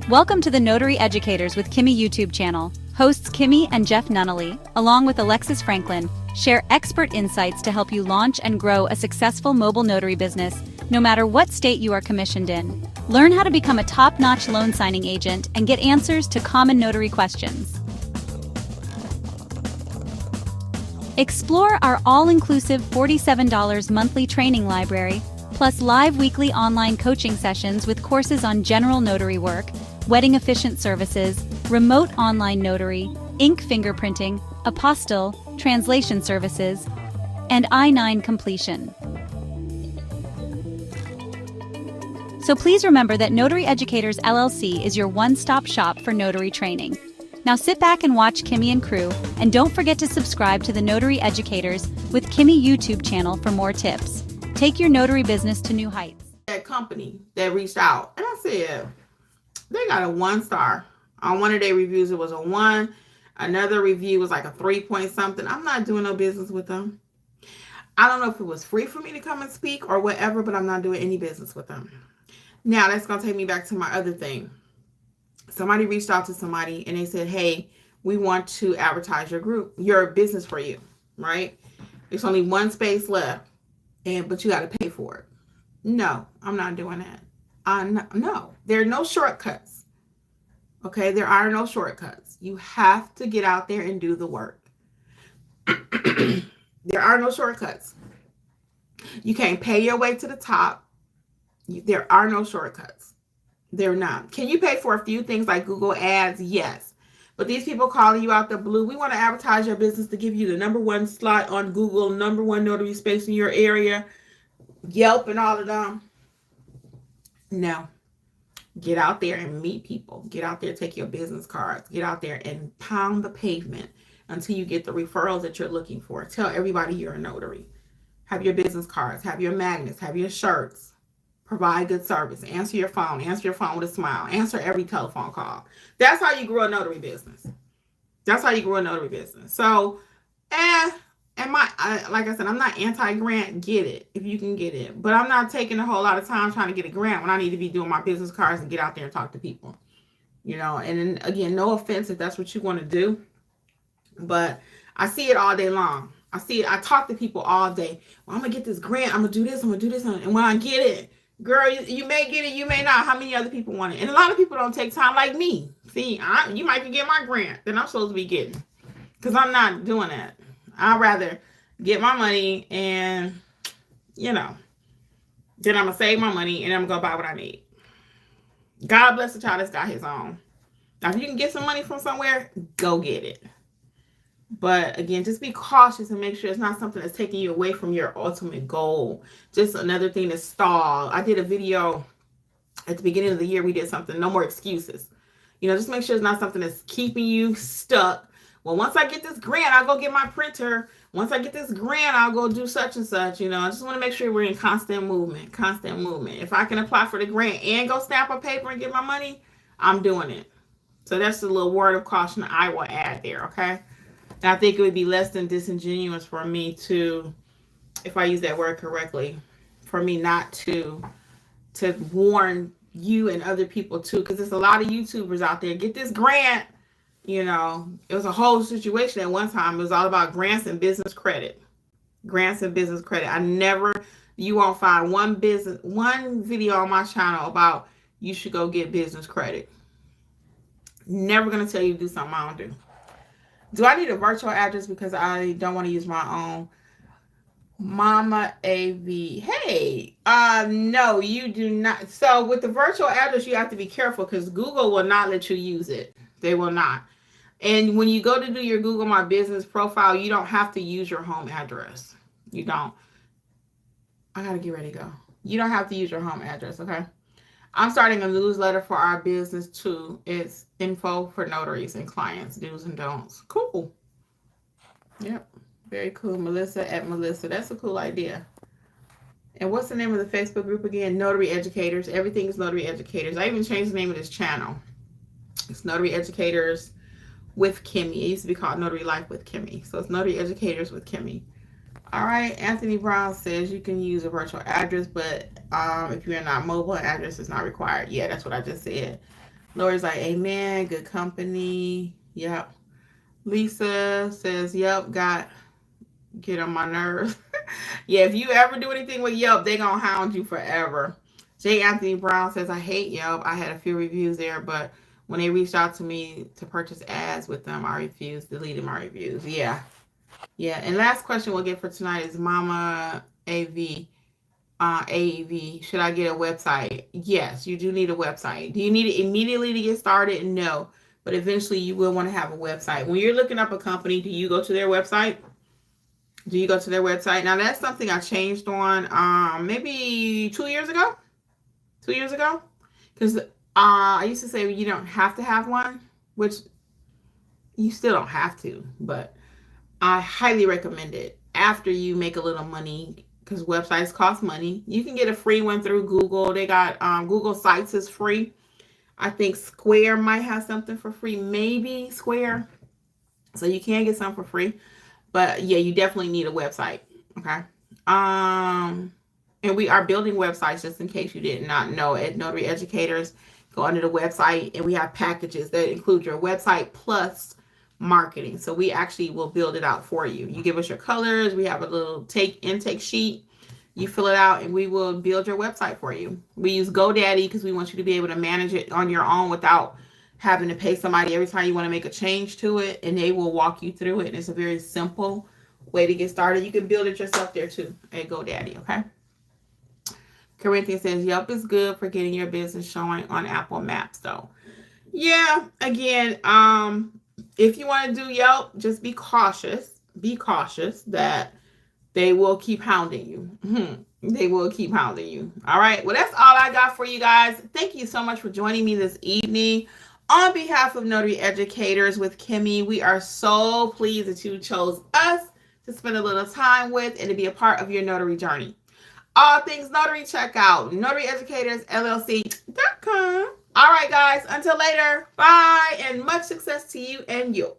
Welcome to the Notary Educators with Kimmi YouTube channel. Hosts Kimmi and Jeff Nunnally, along with Alexis Franklin, share expert insights to help you launch and grow a successful mobile notary business, no matter what state you are commissioned in. Learn how to become a top-notch loan signing agent and get answers to common notary questions. Explore our all-inclusive $47 monthly training library, plus live weekly online coaching sessions with courses on general notary work, wedding efficient services, remote online notary, ink fingerprinting, apostille, translation services, and I-9 completion. So please remember that Notary Educators LLC is your one-stop shop for notary training. Now sit back and watch Kimmi and crew, and don't forget to subscribe to the Notary Educators with Kimmi YouTube channel for more tips. Take your notary business to new heights. That company that reached out, and I said, they got a 1 star. On one of their reviews, it was a 1. Another review was like a 3 point something. I'm not doing no business with them. I don't know if it was free for me to come and speak or whatever, but I'm not doing any business with them. Now, that's going to take me back to my other thing. Somebody reached out to somebody and they said, hey, we want to advertise your business for you, right? There's only 1 space left, but you got to pay for it. No, I'm not doing that. No, there are no shortcuts. Okay, there are no shortcuts. You have to get out there and do the work. There are no shortcuts. You can't pay your way to the top. There are no shortcuts. They're not. Can you pay for a few things like Google ads? Yes. But these people calling you out the blue, we want to advertise your business to give you the #1 slot on Google, #1 notary space in your area, Yelp and all of them. No. Get out there and meet people. Get out there, take your business cards. Get out there and pound the pavement until you get the referrals that you're looking for. Tell everybody you're a notary. Have your business cards, have your magnets, have your shirts. Provide good service. Answer your phone with a smile. Answer every telephone call. That's how you grow a notary business. That's how you grow a notary business. So, like I said, I'm not anti-grant. Get it if you can get it. But I'm not taking a whole lot of time trying to get a grant when I need to be doing my business cards and get out there and talk to people. And then again, no offense if that's what you want to do. But I see it all day long. I talk to people all day. Well, I'm going to get this grant. I'm going to do this. I'm going to do this. And when I get it, girl, you may get it, you may not. How many other people want it? And a lot of people don't take time like me. See, you might get my grant that I'm supposed to be getting because I'm not doing that. I'd rather get my money and, then I'm going to save my money and I'm going to buy what I need. God bless the child that's got his own. Now, if you can get some money from somewhere, go get it. But again, just be cautious and make sure it's not something that's taking you away from your ultimate goal. Just another thing to stall. I did a video at the beginning of the year. We did something, no more excuses. Just make sure it's not something that's keeping you stuck. Well, once I get this grant, I'll go get my printer. Once I get this grant, I'll go do such and such. I just want to make sure we're in constant movement. If I can apply for the grant and go stamp a paper and get my money, I'm doing it. So that's a little word of caution I will add there, okay? And I think it would be less than disingenuous for me to, if I use that word correctly, for me not to warn you and other people too, because there's a lot of YouTubers out there. Get this grant. It was a whole situation at one time. It was all about grants and business credit. You won't find one video on my channel about you should go get business credit. Never going to tell you to do something I don't do. Do I need a virtual address because I don't want to use my own? Mama AV. Hey, no, you do not. So with the virtual address, you have to be careful because Google will not let you use it. They will not. And when you go to do your Google My Business profile, you don't have to use your home address. You don't. I got to get ready to go. You don't have to use your home address, okay? I'm starting a newsletter for our business too. It's info for notaries and clients, do's and don'ts. Cool. Yep. Very cool. Melissa at Melissa. That's a cool idea. And what's the name of the Facebook group again? Notary Educators. Everything is Notary Educators. I even changed the name of this channel. It's Notary Educators with Kimmi. It used to be called Notary Life with Kimmi. So it's Notary Educators with Kimmi. All right, Anthony Brown says you can use a virtual address, but if you're not mobile, an address is not required. Yeah, that's what I just said. Lori's like, amen, good company. Yep. Lisa says, yep, get on my nerves. Yeah, if you ever do anything with Yelp, they gonna hound you forever. J. Anthony Brown says, I hate Yelp. I had a few reviews there, but when they reached out to me to purchase ads with them, I refused, deleted my reviews. Yeah. Yeah. And last question we'll get for tonight is Mama AV. AEV, should I get a website? Yes, you do need a website. Do you need it immediately to get started? No, but eventually you will want to have a website. When you're looking up a company, do you go to their website? Do you go to their website? Now that's something I changed on maybe 2 years ago. 2 years ago, because I used to say you don't have to have one, which you still don't have to, but I highly recommend it after you make a little money because websites cost money. You can get a free one through Google. They got Google Sites is free. I think Square might have something for free, maybe Square. So you can get some for free. But yeah, you definitely need a website. Okay. And we are building websites just in case you did not know. At Notary Educators, go under the website and we have packages that include your website plus marketing. So we actually will build it out for you. You give us your colors. We have a little intake sheet. You fill it out and we will build your website for you. We use GoDaddy because we want you to be able to manage it on your own without having to pay somebody every time you want to make a change to it, and they will walk you through it. And it's a very simple way to get started. You can build it yourself there too at GoDaddy, okay? Corinthians says, Yelp is good for getting your business showing on Apple Maps, though. Yeah, again, if you want to do Yelp, just be cautious. Be cautious that they will keep hounding you. They will keep hounding you. All right. Well, that's all I got for you guys. Thank you so much for joining me this evening. On behalf of Notary Educators with Kimmi, we are so pleased that you chose us to spend a little time with and to be a part of your notary journey. All things notary, check out notaryeducatorsllc.com. All right, guys. Until later. Bye, and much success to you and yours.